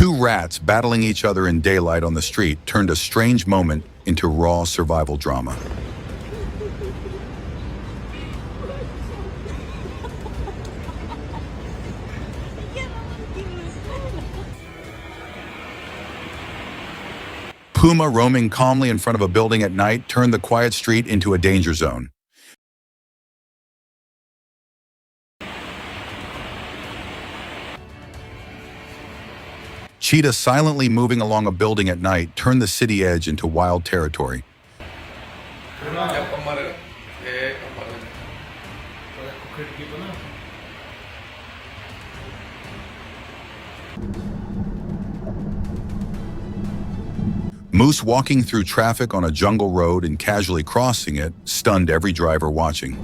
Two rats battling each other in daylight on the street turned a strange moment into raw survival drama. Puma roaming calmly in front of a building at night turned the quiet street into a danger zone. Cheetah silently moving along a building at night turned the city edge into wild territory. Moose walking through traffic on a jungle road and casually crossing it stunned every driver watching.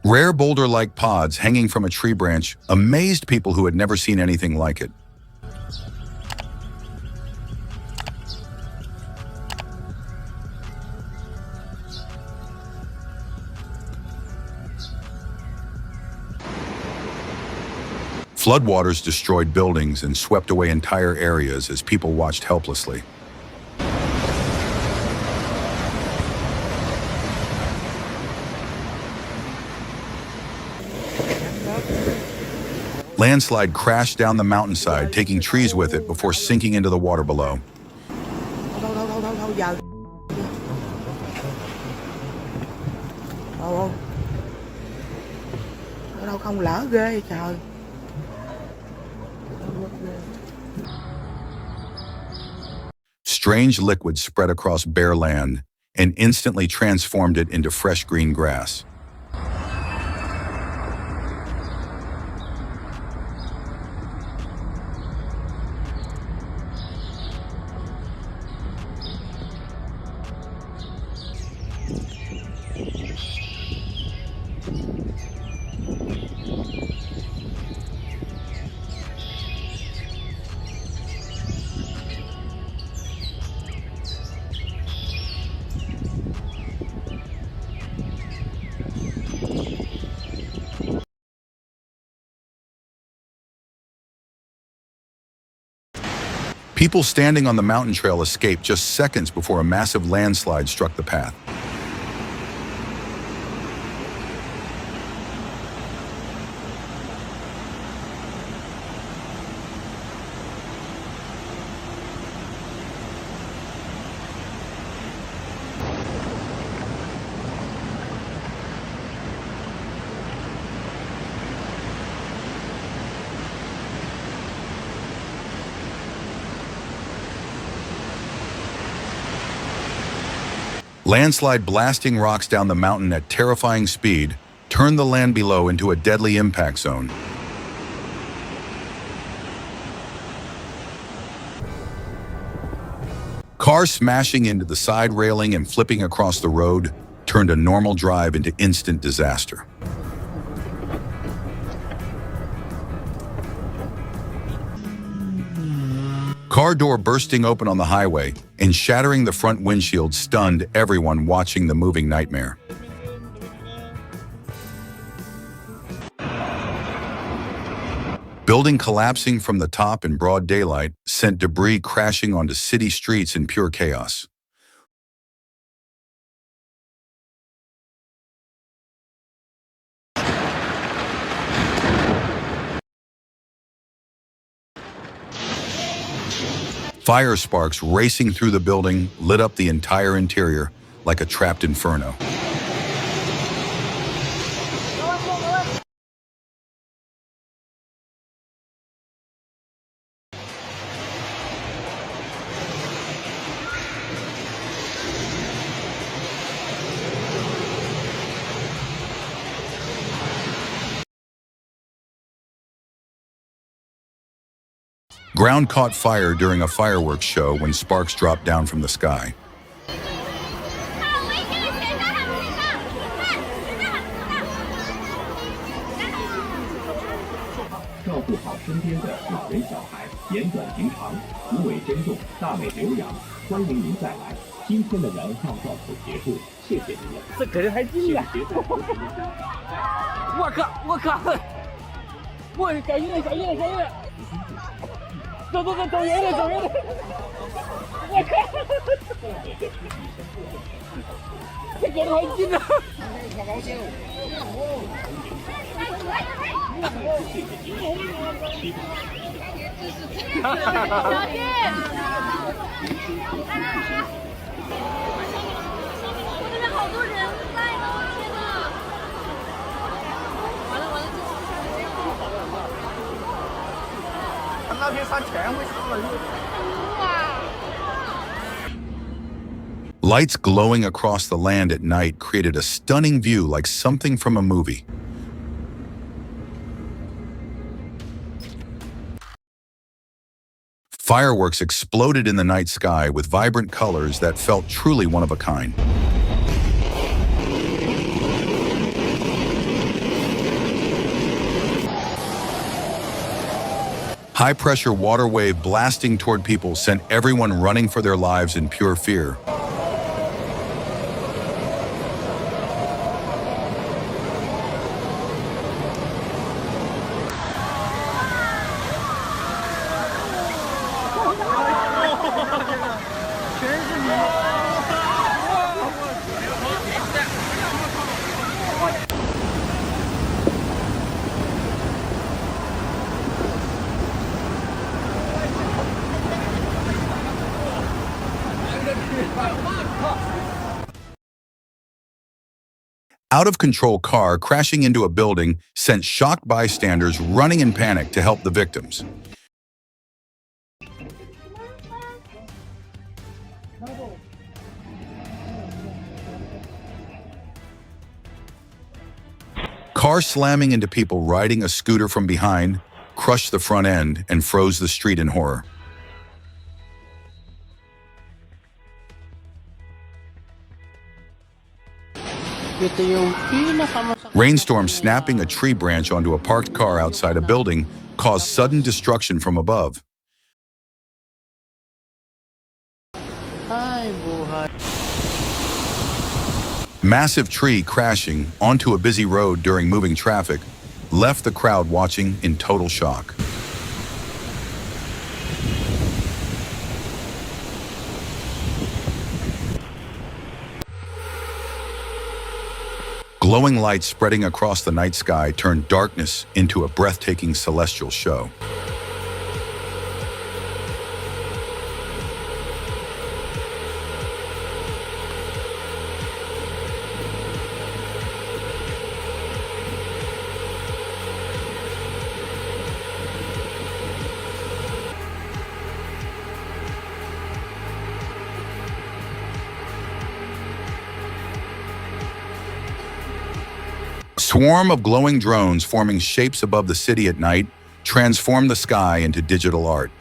Rare boulder-like pods hanging from a tree branch amazed people who had never seen anything like it. Floodwaters destroyed buildings and swept away entire areas as people watched helplessly. Landslide crashed down the mountainside, taking trees with it before sinking into the water below. Strange liquid spread across bare land and instantly transformed it into fresh green grass. People standing on the mountain trail escaped just seconds before a massive landslide struck the path. Landslide blasting rocks down the mountain at terrifying speed turned the land below into a deadly impact zone. Cars smashing into the side railing and flipping across the road turned a normal drive into instant disaster. Car door bursting open on the highway and shattering the front windshield stunned everyone watching the moving nightmare. Building collapsing from the top in broad daylight sent debris crashing onto city streets in pure chaos. Fire sparks racing through the building lit up the entire interior like a trapped inferno. Ground caught fire during a fireworks show when sparks dropped down from the sky. 照顾好身边的老人小孩，言短情长，无尾珍重，大美留洋。欢迎您再来。今天的燃放照口结束，谢谢您了。这可是还近呀！我靠！我小心点！走远点！我靠！这隔得还近呢！好高兴！小心！这边好多人在呢！天哪！完了！他那边山全会上来。哇！ Lights glowing across the land at night created a stunning view like something from a movie. Fireworks exploded in the night sky with vibrant colors that felt truly one of a kind. High-pressure water wave blasting toward people sent everyone running for their lives in pure fear. Out-of-control car crashing into a building sent shocked bystanders running in panic to help the victims. Car slamming into people riding a scooter from behind, crushed the front end and froze the street in horror. Rainstorm snapping a tree branch onto a parked car outside a building caused sudden destruction from above. Massive tree crashing onto a busy road during moving traffic left the crowd watching in total shock. Glowing lights spreading across the night sky turned darkness into a breathtaking celestial show. Swarm of glowing drones forming shapes above the city at night transform the sky into digital art.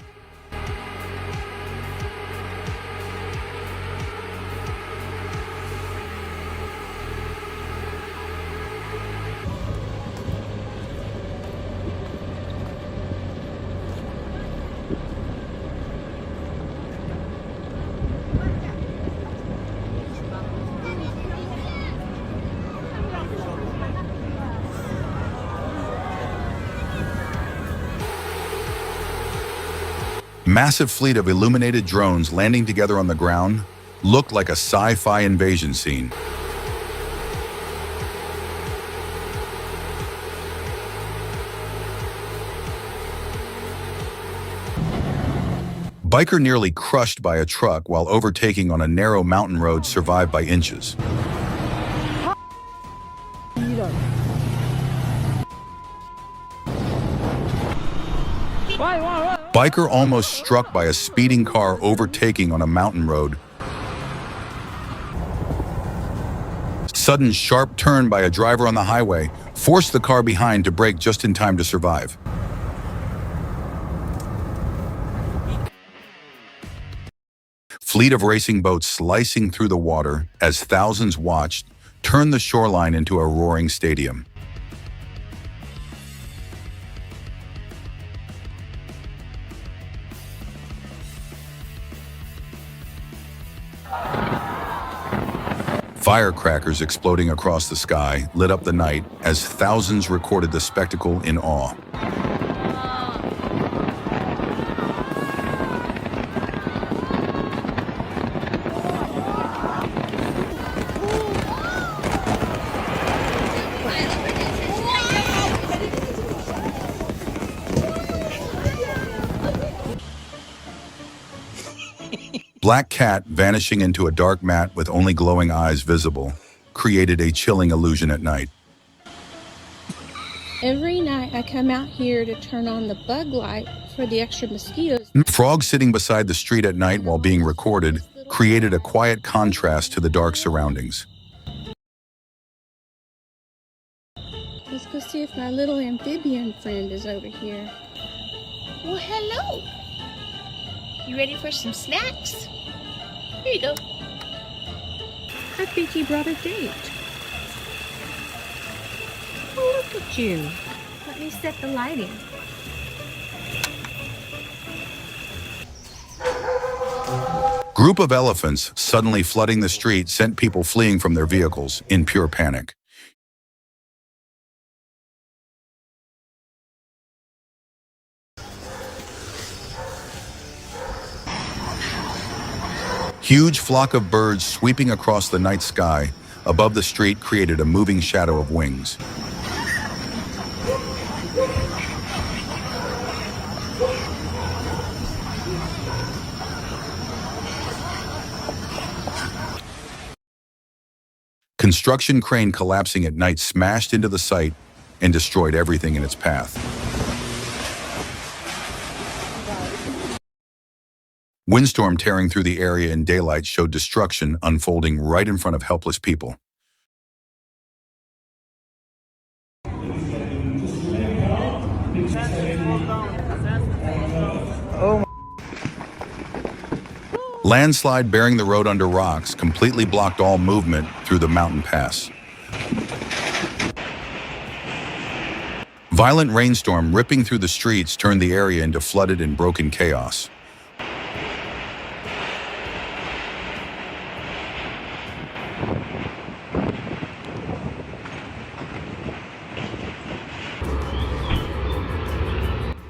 Massive fleet of illuminated drones landing together on the ground looked like a sci-fi invasion scene. Biker nearly crushed by a truck while overtaking on a narrow mountain road survived by inches. Biker almost struck by a speeding car overtaking on a mountain road. Sudden sharp turn by a driver on the highway forced the car behind to brake just in time to survive. Fleet of racing boats slicing through the water as thousands watched turned the shoreline into a roaring stadium. Firecrackers exploding across the sky lit up the night as thousands recorded the spectacle in awe. Black cat vanishing into a dark mat with only glowing eyes visible created a chilling illusion at night. Every night I come out here to turn on the bug light for the extra mosquitoes. Frogs sitting beside the street at night while being recorded created a quiet contrast to the dark surroundings. Let's go see if my little amphibian friend is over here. Well, hello. You ready for some snacks? Here you go. I think he brought a date. Oh, look at you. Let me set the lighting. Group of elephants suddenly flooding the street sent people fleeing from their vehicles in pure panic. Huge flock of birds sweeping across the night sky above the street created a moving shadow of wings. Construction crane collapsing at night smashed into the site and destroyed everything in its path. Windstorm tearing through the area in daylight showed destruction unfolding right in front of helpless people. Landslide bearing the road under rocks completely blocked all movement through the mountain pass. Violent rainstorm ripping through the streets turned the area into flooded and broken chaos.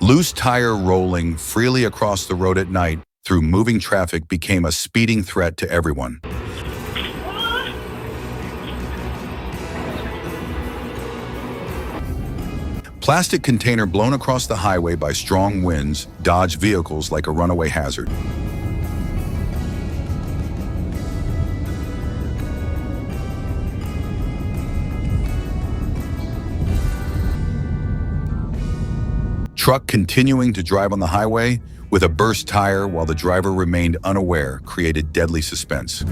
Loose tire rolling freely across the road at night through moving traffic became a speeding threat to everyone. Plastic container blown across the highway by strong winds dodged vehicles like a runaway hazard. Truck continuing to drive on the highway with a burst tire while the driver remained unaware created deadly suspense.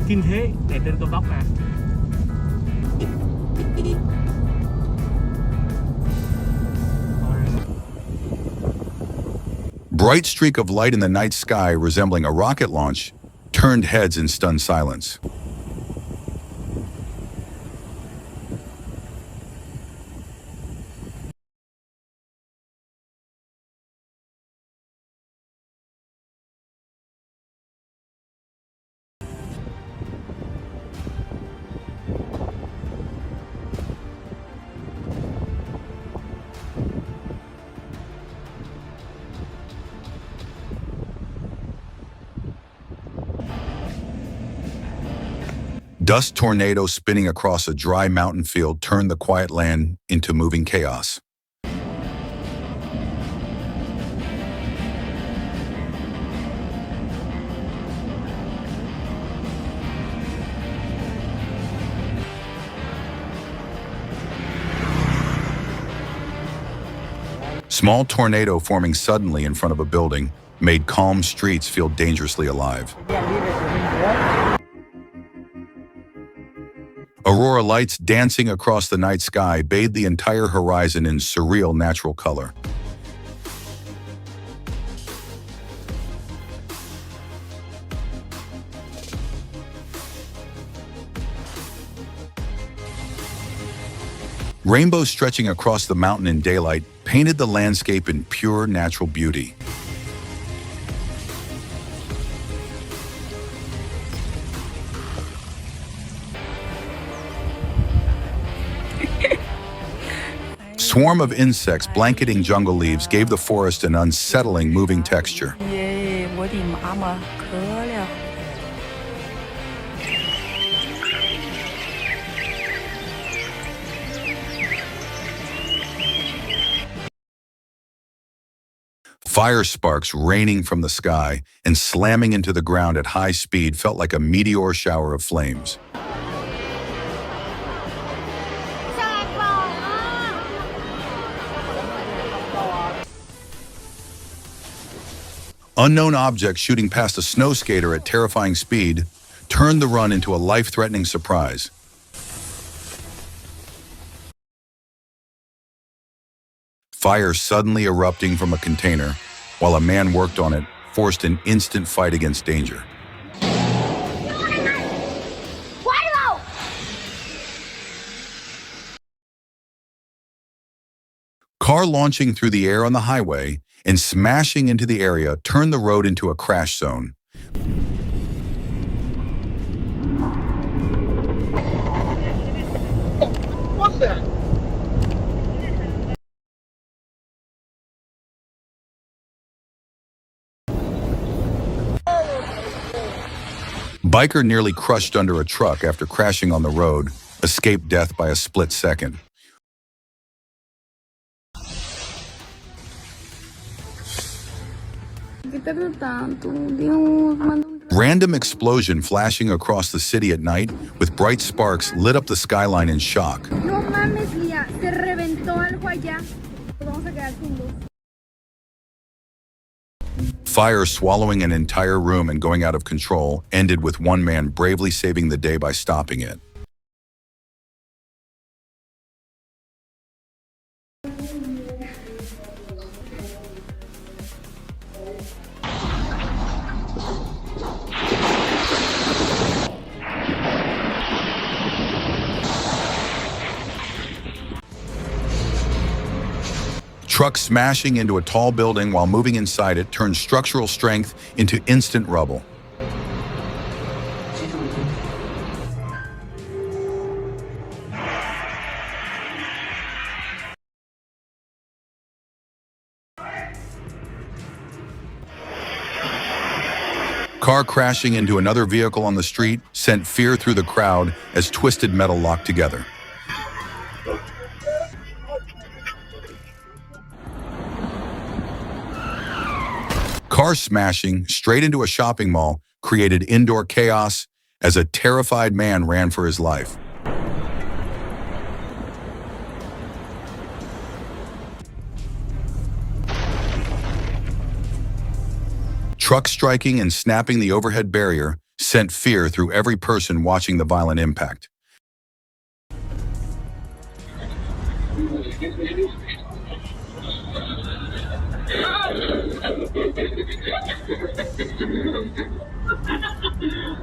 Kinh thế để trên cao tốc nè. Bright streak of light in the night sky resembling a rocket launch turned heads in stunned silence. Dust tornado spinning across a dry mountain field turned the quiet land into moving chaos. Small tornado forming suddenly in front of a building made calm streets feel dangerously alive. Aurora lights dancing across the night sky bathed the entire horizon in surreal natural color. Rainbows stretching across the mountain in daylight painted the landscape in pure natural beauty. Swarm of insects blanketing jungle leaves gave the forest an unsettling, moving texture. Fire sparks raining from the sky and slamming into the ground at high speed felt like a meteor shower of flames. Unknown objects shooting past a snow skater at terrifying speed turned the run into a life-threatening surprise. Fire suddenly erupting from a container while a man worked on it forced an instant fight against danger. Car launching through the air on the highway and smashing into the area turned the road into a crash zone. What's that? Biker nearly crushed under a truck after crashing on the road, escaped death by a split second. Random explosion flashing across the city at night with bright sparks lit up the skyline in shock. Fire swallowing an entire room and going out of control ended with one man bravely saving the day by stopping it. Truck smashing into a tall building while moving inside it turned structural strength into instant rubble. Car crashing into another vehicle on the street sent fear through the crowd as twisted metal locked together. Car smashing straight into a shopping mall created indoor chaos as a terrified man ran for his life. Truck striking and snapping the overhead barrier sent fear through every person watching the violent impact.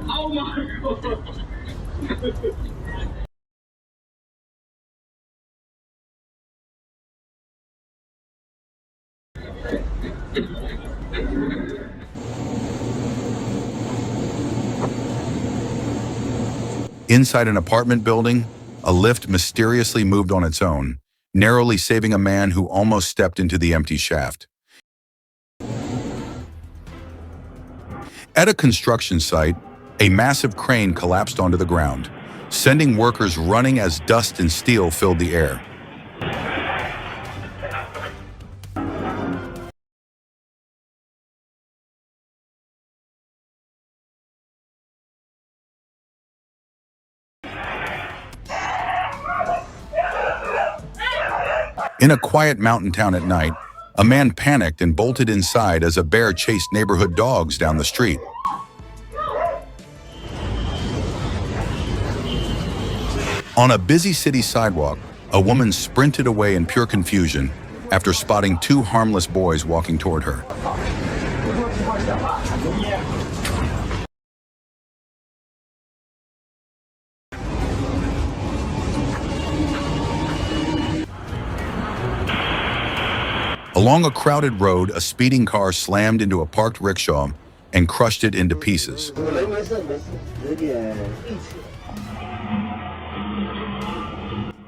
Oh my God. Inside an apartment building, a lift mysteriously moved on its own, narrowly saving a man who almost stepped into the empty shaft. At a construction site, a massive crane collapsed onto the ground, sending workers running as dust and steel filled the air. In a quiet mountain town at night, a man panicked and bolted inside as a bear chased neighborhood dogs down the street. On a busy city sidewalk, a woman sprinted away in pure confusion after spotting two harmless boys walking toward her. Along a crowded road, a speeding car slammed into a parked rickshaw and crushed it into pieces.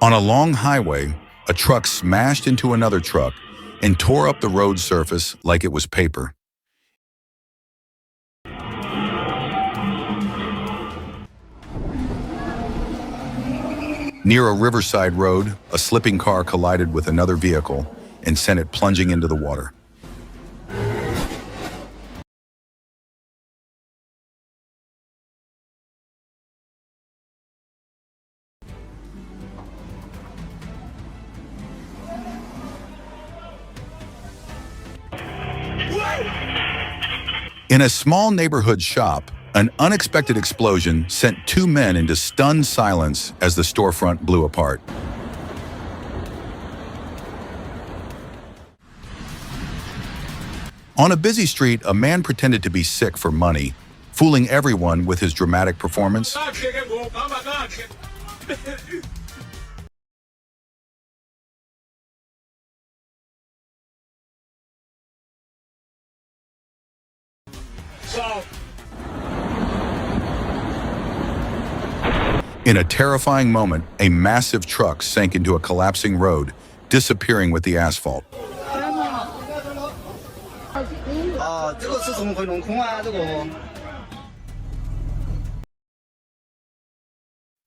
On a long highway, a truck smashed into another truck and tore up the road surface like it was paper. Near a riverside road, a slipping car collided with another vehicle and sent it plunging into the water. In a small neighborhood shop, an unexpected explosion sent two men into stunned silence as the storefront blew apart. On a busy street, a man pretended to be sick for money, fooling everyone with his dramatic performance. In a terrifying moment, a massive truck sank into a collapsing road, disappearing with the asphalt.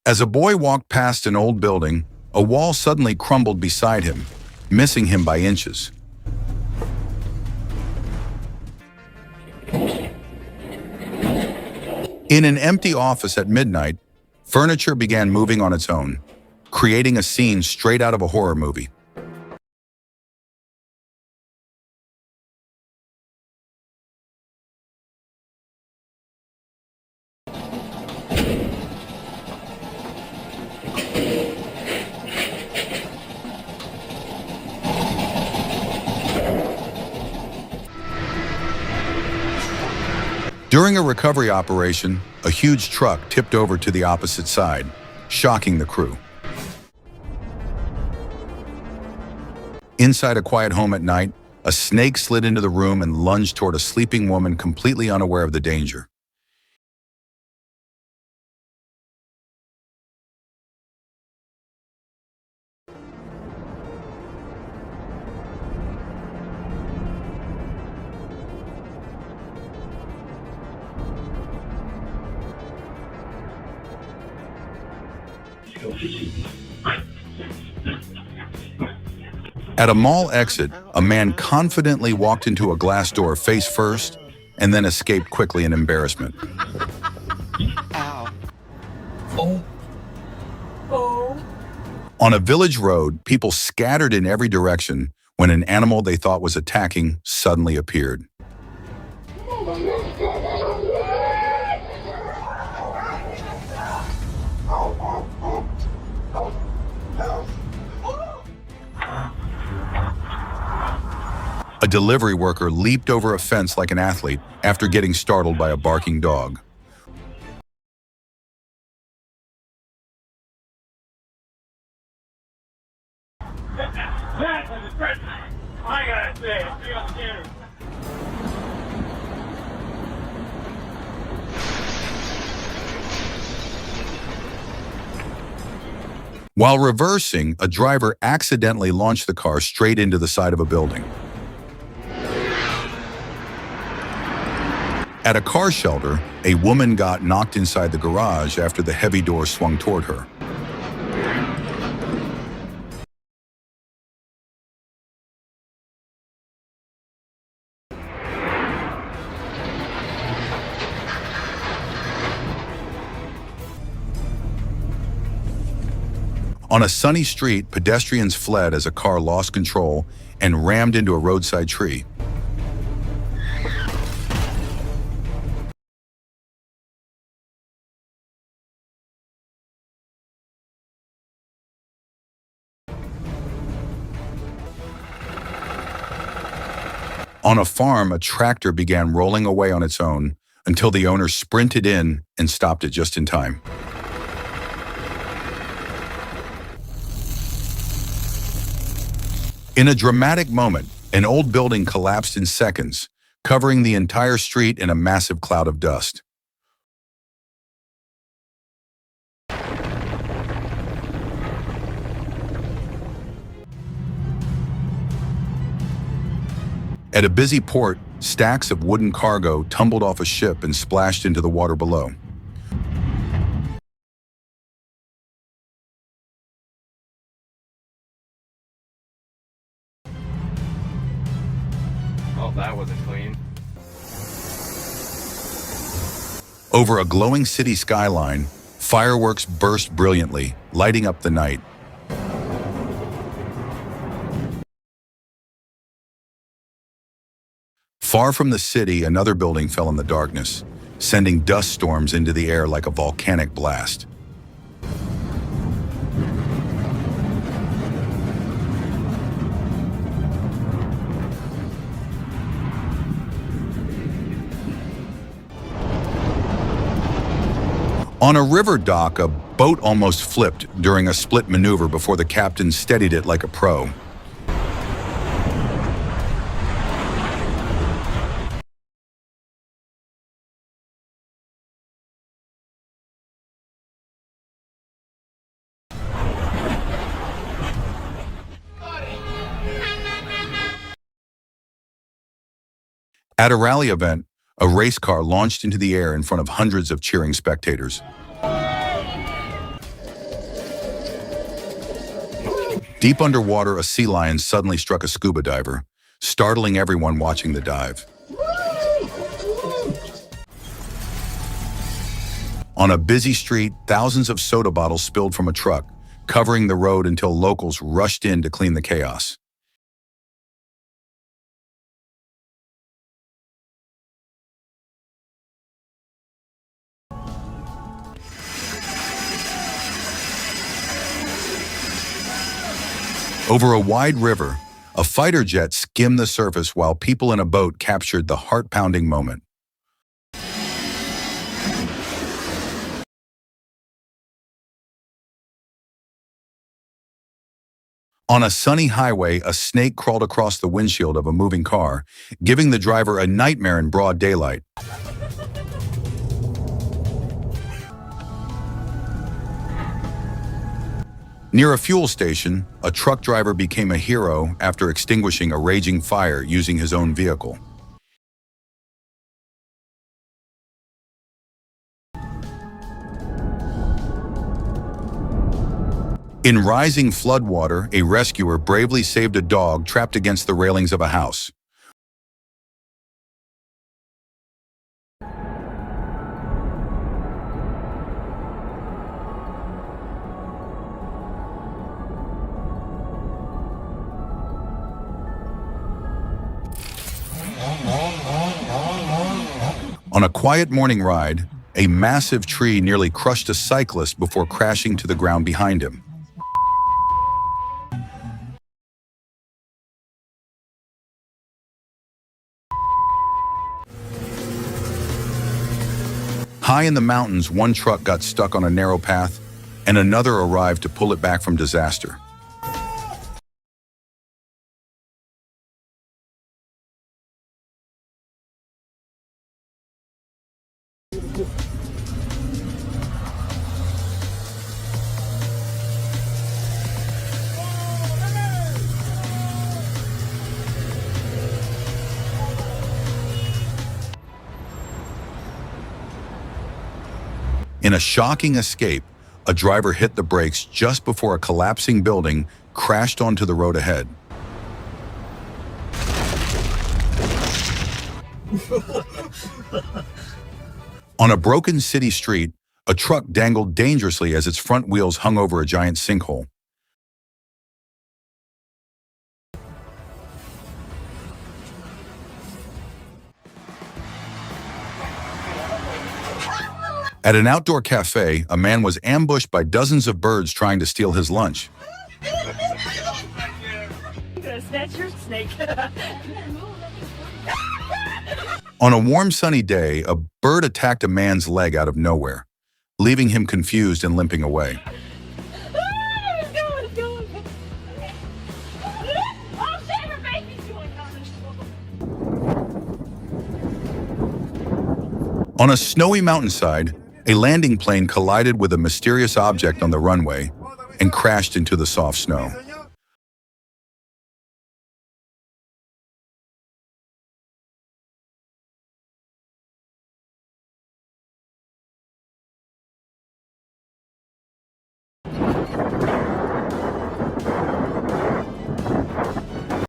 As a boy walked past an old building, a wall suddenly crumbled beside him, missing him by inches. In an empty office at midnight, furniture began moving on its own, creating a scene straight out of a horror movie. During a recovery operation, a huge truck tipped over to the opposite side, shocking the crew. Inside a quiet home at night, a snake slid into the room and lunged toward a sleeping woman completely unaware of the danger. At a mall exit, a man confidently walked into a glass door face first and then escaped quickly in embarrassment. On a village road, people scattered in every direction when an animal they thought was attacking suddenly appeared. A delivery worker leaped over a fence like an athlete after getting startled by a barking dog. While reversing, a driver accidentally launched the car straight into the side of a building. At a car shelter, a woman got knocked inside the garage after the heavy door swung toward her. On a sunny street, pedestrians fled as a car lost control and rammed into a roadside tree. On a farm, a tractor began rolling away on its own until the owner sprinted in and stopped it just in time. In a dramatic moment, An old building collapsed in seconds, covering the entire street in a massive cloud of dust. At a busy port, stacks of wooden cargo tumbled off a ship and splashed into the water below. Oh, that wasn't clean. Over a glowing city skyline, fireworks burst brilliantly, lighting up the night. Far from the city, another building fell in the darkness, sending dust storms into the air like a volcanic blast. On a river dock, a boat almost flipped during a split maneuver before the captain steadied it like a pro. At a rally event, a race car launched into the air in front of hundreds of cheering spectators. Deep underwater, a sea lion suddenly struck a scuba diver, startling everyone watching the dive. On a busy street, thousands of soda bottles spilled from a truck, covering the road until locals rushed in to clean the chaos. Over a wide river, a fighter jet skimmed the surface while people in a boat captured the heart-pounding moment. On a sunny highway, a snake crawled across the windshield of a moving car, giving the driver a nightmare in broad daylight. Near a fuel station, a truck driver became a hero after extinguishing a raging fire using his own vehicle. In rising floodwater, a rescuer bravely saved a dog trapped against the railings of a house. On a quiet morning ride, a massive tree nearly crushed a cyclist before crashing to the ground behind him. High in the mountains, one truck got stuck on a narrow path, and another arrived to pull it back from disaster. In a shocking escape, a driver hit the brakes just before a collapsing building crashed onto the road ahead. On a broken city street, a truck dangled dangerously as its front wheels hung over a giant sinkhole. At an outdoor cafe, a man was ambushed by dozens of birds trying to steal his lunch. Snatch your snake. On a warm, sunny day, a bird attacked a man's leg out of nowhere, leaving him confused and limping away. Oh, shit, her baby's going on. On a snowy mountainside, a landing plane collided with a mysterious object on the runway and crashed into the soft snow.